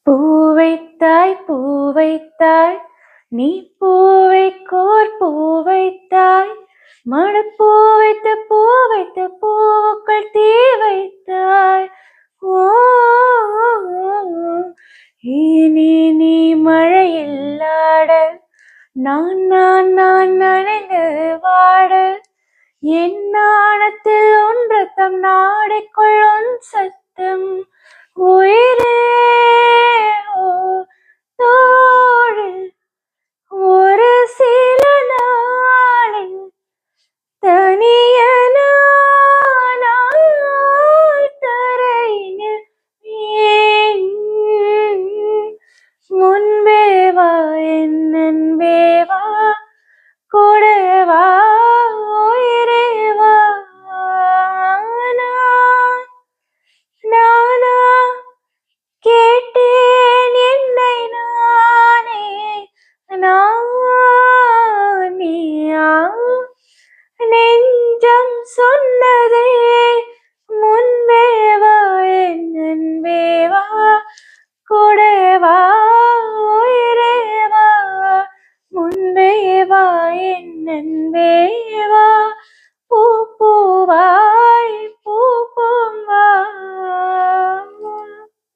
பூவைத்தாய் பூவைத்தாய் நீ பூவைக்கோர் பூவைத்தாய் மணப்பூ வைத்த பூ வைத்த பூவுக்குள் தீ வைத்தாய். ஓ இனி நீ மழையில் ஆட நான் நான் நான் நனைந்து வாட என் நாணத்தில் ஒன்று தம் நாடைக்குள் ஒன் சத்தம் உயிரே ஓ தோழி ஒரு சில நாளில் தனியனானால் தரையினில் ஏன் முன்பே வா என் அன்பே வா கூட வா உயிரே வா. நானா கேட்டேன் என்னை நானே நான் நீயா நெஞ்சம் சொன்னதே முன்பே வா என் அன்பே வா கூட வா உயிரே வா முன்பே வா என் அன்பே வா.